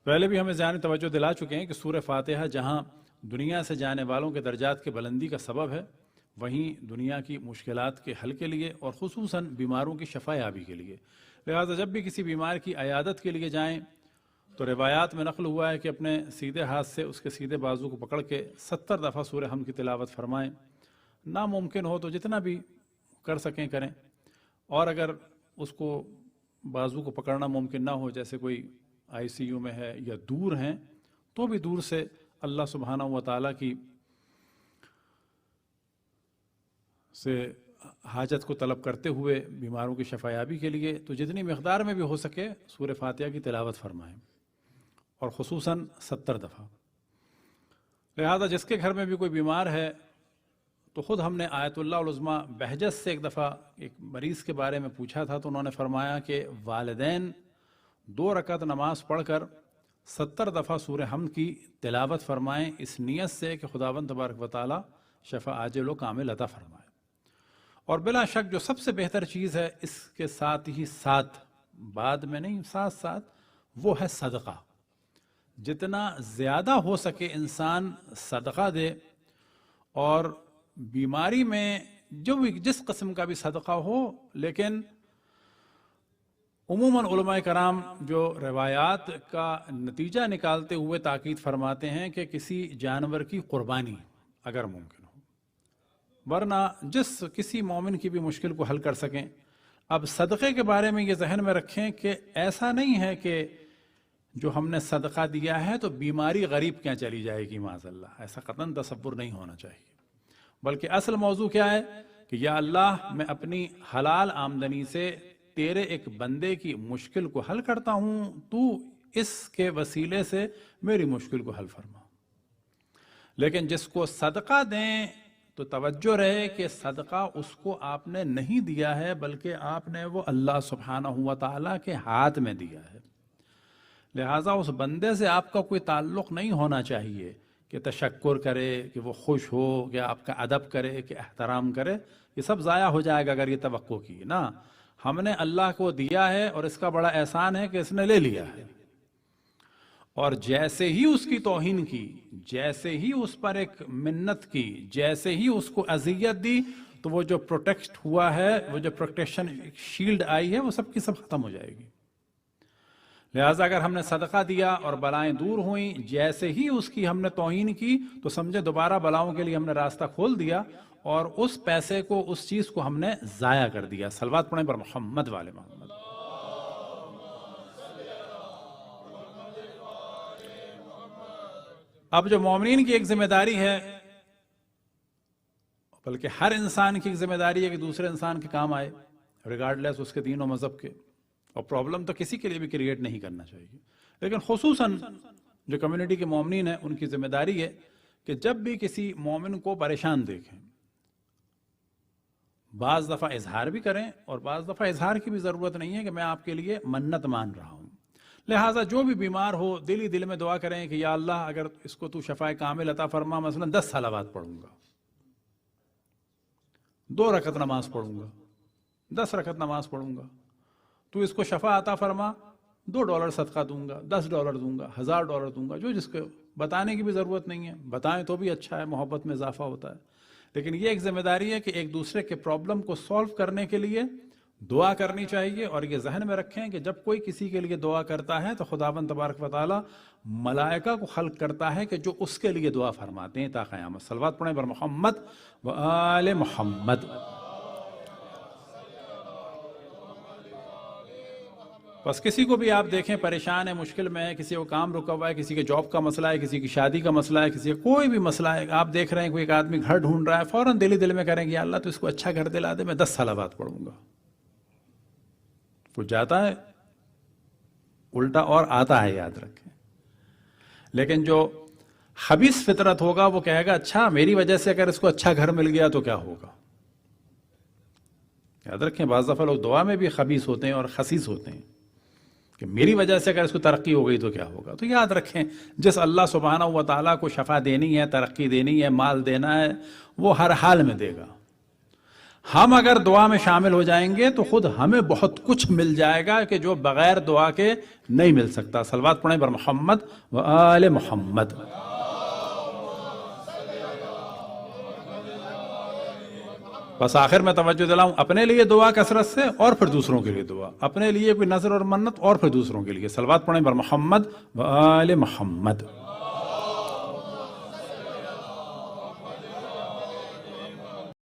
پہلے بھی ہمیں ذہنی توجہ دلا چکے ہیں کہ سورہ فاتحہ جہاں دنیا سے جانے والوں کے درجات کی بلندی کا سبب ہے، وہیں دنیا کی مشکلات کے حل کے لیے اور خصوصاً بیماروں کی شفا یابی کے لیے۔ لہٰذا جب بھی کسی بیمار کی عیادت کے لیے جائیں تو روایات میں نقل ہوا ہے کہ اپنے سیدھے ہاتھ سے اس کے سیدھے بازو کو پکڑ کے 70 دفعہ سورہ حمد کی تلاوت فرمائیں۔ ناممکن ہو تو جتنا بھی کر سکیں کریں، اور اگر اس کو بازو کو پکڑنا ممکن نہ ہو، جیسے کوئی آئی سی یو میں ہے یا دور ہیں، تو بھی دور سے اللہ سبحانہ و تعالیٰ کی سے حاجت کو طلب کرتے ہوئے بیماروں کی شفا یابی کے لیے تو جتنی مقدار میں بھی ہو سکے سورہ فاتحہ کی تلاوت فرمائیں، اور خصوصاً 70 دفعہ۔ لہذا جس کے گھر میں بھی کوئی بیمار ہے تو خود ہم نے آیت اللہ العظمیٰ بہجت سے ایک دفعہ ایک مریض کے بارے میں پوچھا تھا، تو انہوں نے فرمایا کہ والدین 2 رکعت نماز پڑھ کر 70 دفعہ سورہ حمد کی تلاوت فرمائیں، اس نیت سے کہ خداوند تبارک و تعالی شفا عاجل و کامل عطا فرمائے۔ اور بلا شک جو سب سے بہتر چیز ہے اس کے ساتھ ہی ساتھ، بعد میں نہیں، ساتھ ساتھ، وہ ہے صدقہ۔ جتنا زیادہ ہو سکے انسان صدقہ دے، اور بیماری میں جو بھی جس قسم کا بھی صدقہ ہو، لیکن عموماً علماء کرام جو روایات کا نتیجہ نکالتے ہوئے تاکید فرماتے ہیں کہ کسی جانور کی قربانی اگر ممکن ہو، ورنہ کسی مومن کی بھی مشکل کو حل کر سکیں۔ اب صدقے کے بارے میں یہ ذہن میں رکھیں کہ ایسا نہیں ہے کہ جو ہم نے صدقہ دیا ہے تو بیماری غریب کیا چلی جائے گی، معاذ اللہ، ایسا قطعاً تصور نہیں ہونا چاہیے، بلکہ اصل موضوع کیا ہے کہ یا اللہ میں اپنی حلال آمدنی سے تیرے ایک بندے کی مشکل کو حل کرتا ہوں، تو اس کے وسیلے سے میری مشکل کو حل فرما۔ لیکن جس کو صدقہ دیں تو توجہ رہے کہ صدقہ اس کو آپ نے نہیں دیا ہے، بلکہ آپ نے وہ اللہ سبحانہ و تعالیٰ کے ہاتھ میں دیا ہے۔ لہٰذا اس بندے سے آپ کا کوئی تعلق نہیں ہونا چاہیے کہ تشکر کرے، کہ وہ خوش ہو، کہ آپ کا ادب کرے، کہ احترام کرے۔ یہ سب ضائع ہو جائے گا اگر یہ توقع کی نا۔ ہم نے اللہ کو دیا ہے اور اس کا بڑا احسان ہے کہ اس نے لے لیا ہے، اور جیسے ہی اس کی توہین کی، جیسے ہی اس پر ایک منت کی، جیسے ہی اس کو اذیت دی، تو وہ جو پروٹیکٹ ہوا ہے، وہ جو پروٹیکشن شیلڈ آئی ہے، وہ سب کی سب ختم ہو جائے گی۔ لہٰذا اگر ہم نے صدقہ دیا اور بلائیں دور ہوئیں، جیسے ہی اس کی ہم نے توہین کی تو سمجھے دوبارہ بلاؤں کے لیے ہم نے راستہ کھول دیا، اور اس پیسے کو، اس چیز کو ہم نے ضائع کر دیا۔ صلوات پڑھیں پر محمد والے محمد۔ اب جو مومنین کی ایک ذمہ داری ہے، بلکہ ہر انسان کی ایک ذمہ داری ہے کہ دوسرے انسان کے کام آئے، ریگارڈلیس اس کے دین و مذہب کے، اور پرابلم تو کسی کے لیے بھی کریٹ نہیں کرنا چاہیے، لیکن خصوصاً جو کمیونٹی کے مومنین ہیں ان کی ذمہ داری ہے کہ جب بھی کسی مومن کو پریشان دیکھیں، بعض دفعہ اظہار بھی کریں، اور بعض دفعہ اظہار کی بھی ضرورت نہیں ہے کہ میں آپ کے لیے منت مان رہا ہوں۔ لہٰذا جو بھی بیمار ہو دل ہی دل میں دعا کریں کہ یا اللہ اگر اس کو تو شفا کامل عطا فرما، مثلا 10 صلوات پڑھوں گا، 2 رکعت نماز پڑھوں گا، 10 رکعت نماز پڑھوں گا، تو اس کو شفا عطا فرما، $2 صدقہ دوں گا، $10 دوں گا، $1000 دوں گا، جو جس کو بتانے کی بھی ضرورت نہیں ہے، بتائیں تو بھی اچھا ہے، محبت میں اضافہ ہوتا ہے۔ لیکن یہ ایک ذمہ داری ہے کہ ایک دوسرے کے پرابلم کو سولو کرنے کے لیے دعا کرنی چاہیے، اور یہ ذہن میں رکھیں کہ جب کوئی کسی کے لیے دعا کرتا ہے تو خداوند تبارک و تعالی ملائکہ کو خلق کرتا ہے کہ جو اس کے لیے دعا فرماتے ہیں تا قیامت۔ صلوات پڑھیں بر محمد و آل محمد۔ بس کسی کو بھی آپ دیکھیں پریشان ہے، مشکل میں ہے، کسی کو کام رکا ہوا ہے، کسی کے جاب کا مسئلہ ہے، کسی کی شادی کا مسئلہ ہے، کسی کا کوئی بھی مسئلہ ہے، آپ دیکھ رہے ہیں کوئی ایک آدمی گھر ڈھونڈ رہا ہے، فوراً دل ہی دل میں کریں کہ یا اللہ تو اس کو اچھا گھر دلا دے، میں 10 صلوات پڑھوں گا۔ وہ جاتا ہے الٹا اور آتا ہے، یاد رکھیں۔ لیکن جو خبیث فطرت ہوگا وہ کہے گا اچھا میری وجہ سے اگر اس کو اچھا گھر مل گیا تو کیا ہوگا۔ یاد رکھیں بعض دفعہ لوگ دعا میں بھی خبیث ہوتے ہیں اور خسیس ہوتے ہیں کہ میری وجہ سے اگر اس کو ترقی ہو گئی تو کیا ہوگا۔ تو یاد رکھیں جس اللہ سبحانہ و تعالیٰ کو شفا دینی ہے، ترقی دینی ہے، مال دینا ہے، وہ ہر حال میں دے گا۔ ہم اگر دعا میں شامل ہو جائیں گے تو خود ہمیں بہت کچھ مل جائے گا کہ جو بغیر دعا کے نہیں مل سکتا. صلوات پڑھیں بر محمد و آل محمد. بس آخر میں توجہ دلاؤں، اپنے لیے دعا کثرت سے اور پھر دوسروں کے لیے دعا، اپنے لیے کوئی نظر اور منت اور پھر دوسروں کے لیے. صلوات پڑھیں بر محمد و آل محمد.